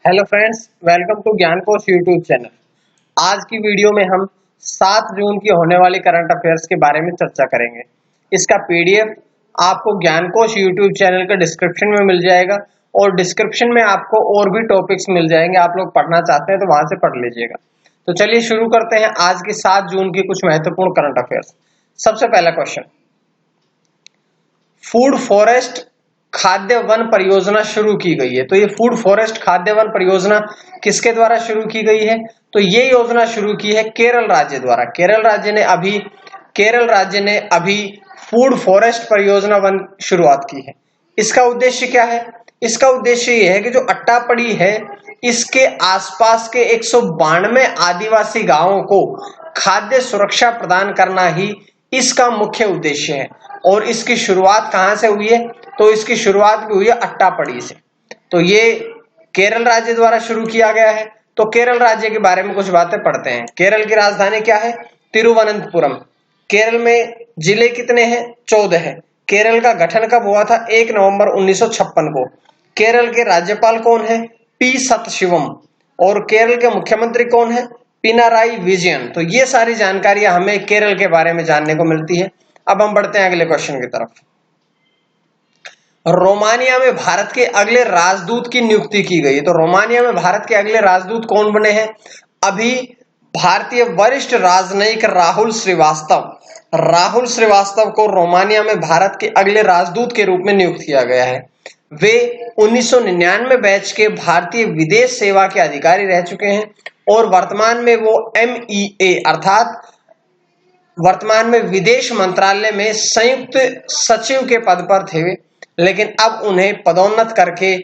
Hello friends, welcome to ज्ञान कोश YouTube channel. आज की वीडियो में हम 7 जून की होने वाली करंट अफेयर्स के बारे में चर्चा करेंगे। इसका पीडीएफ आपको ज्ञान कोश यूट्यूब चैनल के डिस्क्रिप्शन में मिल जाएगा और डिस्क्रिप्शन में आपको और भी टॉपिक्स मिल जाएंगे। आप लोग पढ़ना चाहते हैं तो वहां से पढ़ लीजिएगा। तो चलिए शुरू करते हैं आज की 7 जून की कुछ महत्वपूर्ण करंट अफेयर्स। सबसे पहला क्वेश्चन, फूड फॉरेस्ट खाद्य वन परियोजना शुरू की गई है। तो ये फूड फॉरेस्ट खाद्य वन परियोजना किसके द्वारा शुरू की गई है? तो ये योजना शुरू की है केरल राज्य द्वारा। केरल राज्य ने अभी फूड फॉरेस्ट परियोजना वन शुरुआत की है। इसका उद्देश्य क्या है? इसका उद्देश्य यह है कि जो अट्टापड़ी है इसके आसपास के 192 आदिवासी गांवों को खाद्य सुरक्षा प्रदान करना ही इसका मुख्य उद्देश्य है। और इसकी शुरुआत कहां से हुई है? तो इसकी शुरुआत भी हुई है अट्टापड़ी से। तो ये केरल राज्य द्वारा शुरू किया गया है। तो केरल राज्य के बारे में कुछ बातें पढ़ते हैं। केरल की राजधानी क्या है? तिरुवनंतपुरम। केरल में जिले कितने हैं? 14 है। केरल का गठन कब हुआ था? 1 नवंबर 1956 को। केरल के राज्यपाल कौन है? पी सतशिवम। और केरल के मुख्यमंत्री कौन है? पिनाराई विजयन। तो ये सारी जानकारियां हमें केरल के बारे में जानने को मिलती है। अब हम बढ़ते हैं अगले क्वेश्चन की तरफ। रोमानिया में भारत के अगले राजदूत की नियुक्ति की गई है। तो रोमानिया में भारत के अगले राजदूत कौन बने हैं? अभी भारतीय वरिष्ठ राजनयिक राहुल श्रीवास्तव को रोमानिया में भारत के अगले राजदूत के रूप में नियुक्त किया गया है। वे 1999 बैच के भारतीय विदेश सेवा के अधिकारी रह चुके हैं और वर्तमान में वो MEA अर्थात वर्तमान में विदेश मंत्रालय में संयुक्त सचिव के पद पर थे, लेकिन अब उन्हें पदोन्नत करके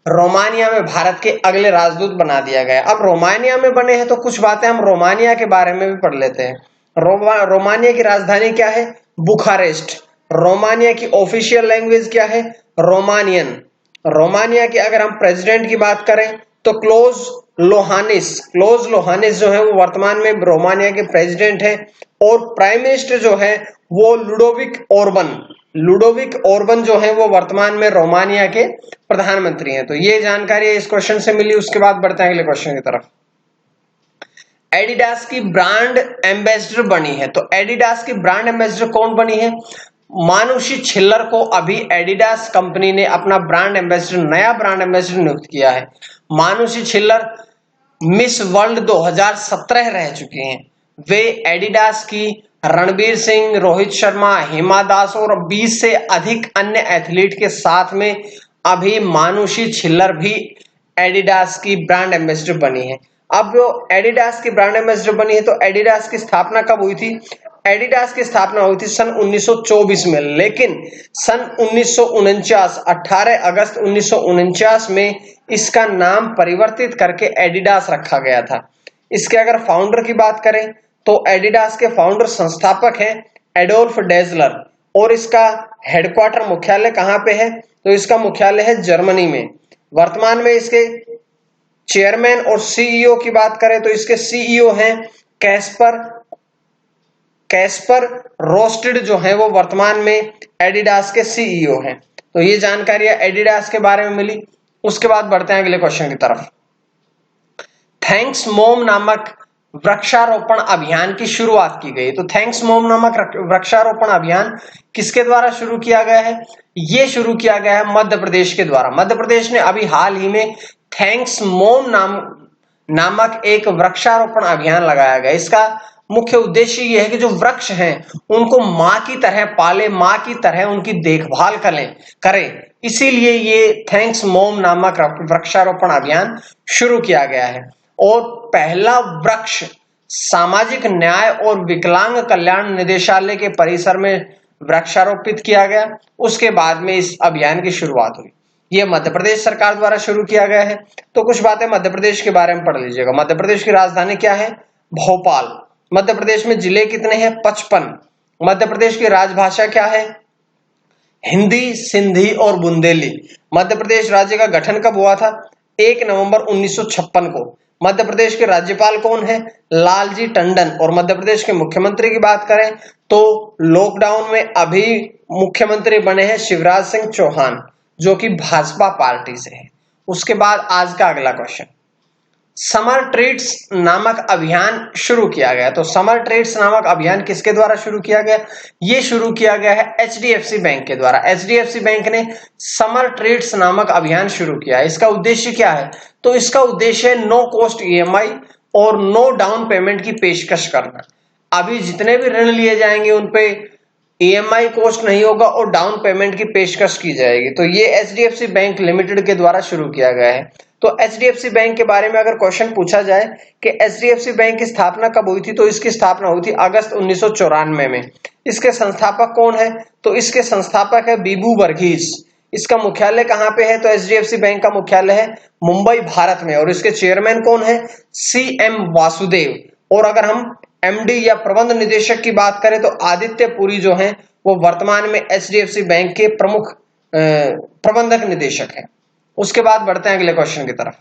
रोमानिया में भारत के अगले राजदूत बना दिया गया। अब रोमानिया में बने हैं तो कुछ बातें हम रोमानिया के बारे में भी पढ़ लेते हैं। रोमानिया की राजधानी क्या है? बुखारेस्ट। रोमानिया की ऑफिशियल लैंग्वेज क्या है? रोमानियन। रोमानिया के अगर हम प्रेसिडेंट की बात करें तो क्लोज लोहानिस जो है वो वर्तमान में रोमानिया के प्रेसिडेंट है। और प्राइम मिनिस्टर जो है वो लुडोविक ओरबन जो है वो वर्तमान में रोमानिया के प्रधानमंत्री हैं। तो ये जानकारी इस क्वेश्चन से मिली। उसके बाद बढ़ते हैं अगले क्वेश्चन की तरफ। एडिडास की ब्रांड एम्बेसडर बनी है। तो एडिडास की ब्रांड एम्बेसडर कौन बनी है? मानुषी छिल्लर को अभी एडिडास कंपनी ने अपना नया ब्रांड एम्बेसडर नियुक्त किया है। मानुषी छिल्लर मिस वर्ल्ड 2017 रह चुके हैं। वे एडिडास की रणबीर सिंह, रोहित शर्मा, हिमा दास और 20 से अधिक अन्य एथलीट के साथ में अभी मानुषी छिल्लर भी एडिडास की ब्रांड एम्बेसडर बनी है। अब जो एडिडास की ब्रांड एम्बेसडर बनी है तो एडिडास की स्थापना कब हुई थी? एडिडास की स्थापना हुई थी सन 1924 में, लेकिन सन 1949 18 अगस्त 1949 में इसका नाम परिवर्तित करके एडिडास रखा गया था। इसके अगर फाउंडर की बात करें तो एडिडास के फाउंडर संस्थापक हैं एडोल्फ डेजलर। और इसका हेडक्वार्टर मुख्यालय कहां पे है? तो इसका मुख्यालय है जर्मनी में। वर्तमान में इसके चेयरमैन और CEO की बात करें तो इसके CEO हैं कैस्पर रोस्टेड जो है वो वर्तमान में एडिडास के CEO हैं। तो ये जानकारियां एडिडास के बारे में मिली। उसके बाद बढ़ते हैं अगले क्वेश्चन की तरफ। थैंक्स मोम नामक वृक्षारोपण अभियान की शुरुआत की गई। तो थैंक्स मोम नामक वृक्षारोपण अभियान किसके द्वारा शुरू किया गया है? ये शुरू किया गया है मध्य प्रदेश के द्वारा। मध्य प्रदेश ने अभी हाल ही में थैंक्स मोम नामक एक वृक्षारोपण अभियान लगाया गया। इसका मुख्य उद्देश्य यह है कि जो वृक्ष हैं उनको मां की तरह पाले, मां की तरह उनकी देखभाल करें। इसीलिए ये थैंक्स मोम नामक वृक्षारोपण अभियान शुरू किया गया है। और पहला वृक्ष सामाजिक न्याय और विकलांग कल्याण निदेशालय के परिसर में वृक्षारोपित किया गया। उसके बाद में इस अभियान की शुरुआत हुई। यह मध्य प्रदेश सरकार द्वारा शुरू किया गया है। तो कुछ बातें मध्य प्रदेश के बारे में पढ़ लीजिएगा। मध्य प्रदेश की राजधानी क्या है? भोपाल। मध्य प्रदेश में जिले कितने हैं? 55। मध्य प्रदेश की राजभाषा क्या है? हिंदी, सिंधी और बुंदेली। मध्य प्रदेश राज्य का गठन कब हुआ था? 1 नवंबर 1956 को। मध्य प्रदेश के राज्यपाल कौन है? लालजी टंडन। और मध्य प्रदेश के मुख्यमंत्री की बात करें तो लॉकडाउन में अभी मुख्यमंत्री बने हैं शिवराज सिंह चौहान, जो कि भाजपा पार्टी से है। उसके बाद आज का अगला क्वेश्चन, समर ट्रीट्स नामक अभियान शुरू किया गया। तो समर ट्रीट्स नामक अभियान किसके द्वारा शुरू किया गया? ये शुरू किया गया है एचडीएफसी बैंक के द्वारा। एचडीएफसी बैंक ने समर ट्रीट्स नामक अभियान शुरू किया है। इसका उद्देश्य क्या है? तो इसका उद्देश्य है नो कॉस्ट ईएमआई और नो डाउन पेमेंट की पेशकश करना। अभी जितने भी ऋण लिए जाएंगे उन पे ईएमआई कॉस्ट नहीं होगा और डाउन पेमेंट की पेशकश की जाएगी। तो ये एचडीएफसी बैंक लिमिटेड के द्वारा शुरू किया गया है। तो एचडीएफसी बैंक के बारे में अगर क्वेश्चन पूछा जाए कि एचडीएफसी बैंक की स्थापना कब हुई थी, तो इसकी स्थापना हुई थी अगस्त 1994 में। इसके संस्थापक कौन है? तो इसके संस्थापक है बीबू वर्गीस। इसका मुख्यालय कहां पे है? तो एचडीएफसी बैंक का मुख्यालय है मुंबई, भारत में। और इसके चेयरमैन कौन है? सीएम वासुदेव। और अगर हम एमडी या प्रबंध निदेशक की बात करें तो आदित्य पुरी जो हैं वो वर्तमान में एचडीएफसी बैंक के प्रमुख प्रबंधक निदेशक हैं। उसके बाद बढ़ते हैं अगले क्वेश्चन की तरफ।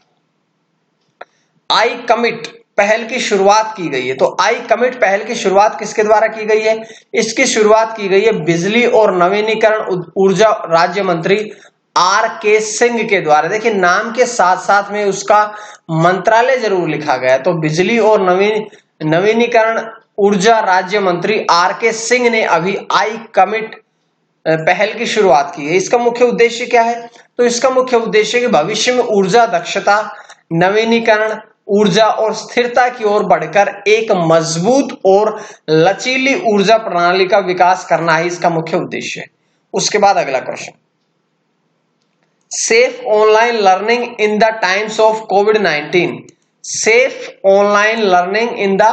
आई कमिट पहल की शुरुआत की गई है। तो आई कमिट पहल की शुरुआत किसके द्वारा की गई है? इसकी शुरुआत की गई है बिजली और नवीनीकरण ऊर्जा राज्य मंत्री आर के सिंह के द्वारा। देखिए नाम के साथ साथ में उसका मंत्रालय जरूर लिखा गया। तो बिजली और नवीनीकरण ऊर्जा राज्य मंत्री आर के सिंह ने अभी आई कमिट पहल की शुरुआत की है। इसका मुख्य उद्देश्य क्या है? तो इसका मुख्य उद्देश्य कि भविष्य में ऊर्जा दक्षता, नवीनीकरण ऊर्जा और स्थिरता की ओर बढ़कर एक मजबूत और लचीली ऊर्जा प्रणाली का विकास करना ही इसका मुख्य उद्देश्य है। उसके बाद अगला question, safe online learning in the times of कोविड-19। Safe online learning in the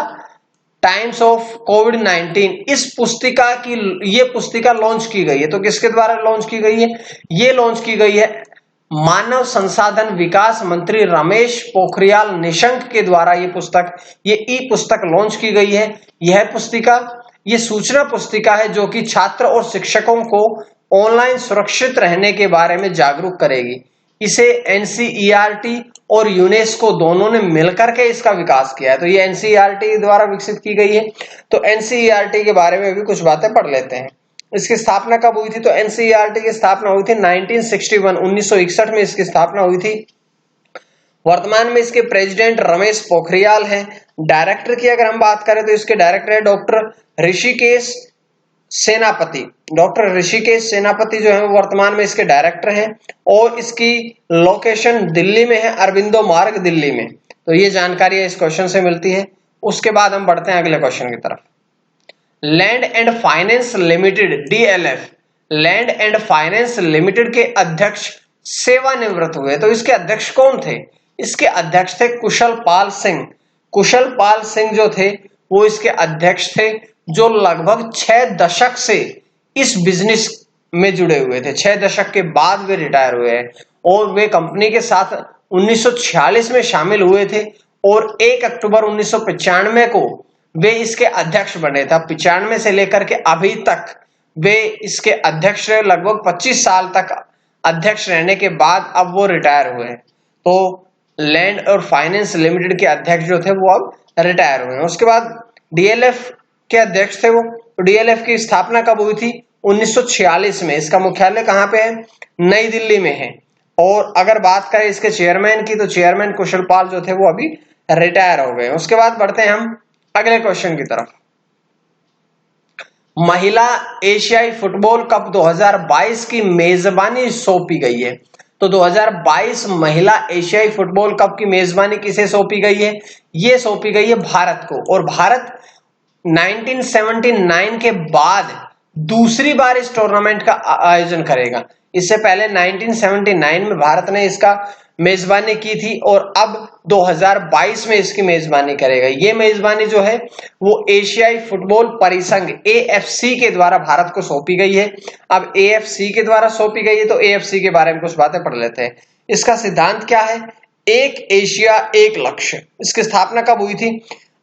times of कोविड-19 इस पुस्तिका की ये पुस्तिका लॉन्च की गई है। तो किसके द्वारा लॉन्च की गई है? ये लॉन्च की गई है मानव संसाधन विकास मंत्री रमेश पोखरियाल निशंक के द्वारा। ये ई पुस्तक लॉन्च की गई है। यह पुस्तिका ये सूचना पुस्तिका है जो कि छात्र और शिक्षकों को ऑनलाइन सुरक्षित रहने के बारे में जागरूक करेगी। इसे एनसीईआरटी और यूनेस्को दोनों ने मिलकर के इसका विकास किया है। तो ये एनसीईआरटी द्वारा विकसित की गई है। तो एनसीईआरटी के बारे में भी कुछ बातें पढ़ लेते हैं। इसकी स्थापना कब हुई थी? तो एनसीईआरटी की स्थापना हुई थी 1961 में इसकी स्थापना हुई थी। वर्तमान में इसके प्रेसिडेंट रमेश पोखरियाल हैं। डायरेक्टर की अगर हम बात करें तो इसके डायरेक्टर है डॉक्टर ऋषिकेश सेनापति। डॉक्टर ऋषिकेश सेनापति जो है वो वर्तमान में इसके डायरेक्टर हैं और इसकी लोकेशन दिल्ली में है, अरबिंदो मार्ग दिल्ली में। तो ये जानकारी इस क्वेश्चन से मिलती है। उसके बाद हम बढ़ते हैं अगले क्वेश्चन की तरफ। Land and finance limited DLF, land and finance limited के अध्यक्ष सेवानिवृत्त हुए। तो इसके अध्यक्ष कौन थे? इसके अध्यक्ष थे कुशल पाल सिंह। कुशल पाल सिंह जो थे वो इसके अध्यक्ष थे, जो लगभग 6 दशक से इस बिजनेस में जुड़े हुए थे। 6 दशक के बाद वे रिटायर हुए हैं और वे कंपनी के साथ 1946 में शामिल हुए थे और 1 अक्टूबर 1995 को वे इसके अध्यक्ष बने थे। 95 से लेकर के अभी तक वे इसके अध्यक्ष रहे। लगभग 25 साल तक अध्यक्ष रहने के बाद अब वो रिटायर हुए हैं। तो लैंड और फाइनेंस लिमिटेड के अध्यक्ष जो थे वो अब रिटायर हुए हैं। उसके बाद डीएलएफ के अध्यक्ष थे वो। तो डीएलएफ की स्थापना कब हुई थी? 1946 में। इसका मुख्यालय कहां पे है? नई दिल्ली में है। और अगर बात करें इसके चेयरमैन की तो चेयरमैन कुशल पाल जो थे वो अभी रिटायर हो गए। उसके बाद बढ़ते हैं हम अगले क्वेश्चन की तरफ। महिला एशियाई फुटबॉल कप 2022 की मेजबानी सौंपी गई है। तो 2022 महिला एशियाई फुटबॉल कप की मेजबानी किसे सौंपी गई है? ये सौंपी गई है भारत को। और भारत 1979 के बाद दूसरी बार इस टूर्नामेंट का आयोजन करेगा। इससे पहले 1979 में भारत ने इसका मेजबानी की थी और अब 2022 में इसकी मेजबानी करेगा। ये मेजबानी जो है वो एशियाई फुटबॉल परिसंघ एएफसी के द्वारा भारत को सौंपी गई है। अब एएफसी के द्वारा सौंपी गई है तो एएफसी के बारे में कुछ बातें पढ़ लेते हैं। इसका सिद्धांत क्या है? एक एशिया एक लक्ष्य। इसकी स्थापना कब हुई थी?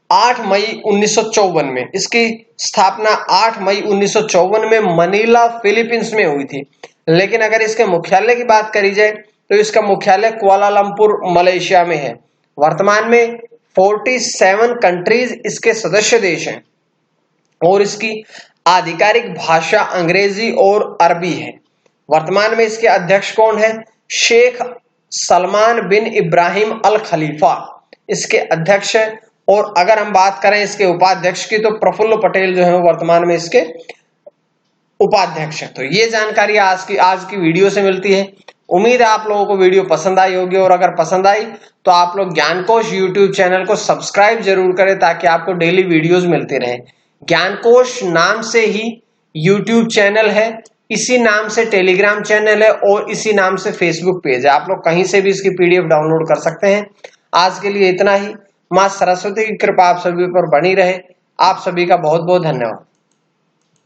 8 मई 1954 में। इसकी स्थापना 8 मई 1954 में मनीला फिलीपींस में हुई थी। लेकिन अगर इसके मुख्यालय की बात करी जाए तो इसका मुख्यालय कुआलालंपुर मलेशिया में है। वर्तमान में 47 कंट्रीज इसके सदस्य देश हैं और इसकी आधिकारिक भाषा अंग्रेजी और अरबी है। वर्तमान में इसके अध्यक्ष कौन है? शेख सलमान बिन इब्राहिम अल खलीफा इसके अध्यक्ष है। और अगर हम बात करें इसके उपाध्यक्ष की तो प्रफुल्ल पटेल जो है वो वर्तमान में इसके उपाध्यक्ष है। तो ये जानकारी आज की वीडियो से मिलती है। उम्मीद है आप लोगों को वीडियो पसंद आई होगी, और अगर पसंद आई तो आप लोग ज्ञानकोश यूट्यूब चैनल को सब्सक्राइब जरूर करें ताकि आपको डेली वीडियोस मिलते रहे। ज्ञानकोश नाम से ही यूट्यूब चैनल है, इसी नाम से टेलीग्राम चैनल है और इसी नाम से फेसबुक पेज है। आप लोग कहीं से भी इसकी पीडीएफ डाउनलोड कर सकते हैं। आज के लिए इतना ही। मां सरस्वती की कृपा आप सभी पर बनी रहे। आप सभी का बहुत बहुत धन्यवाद।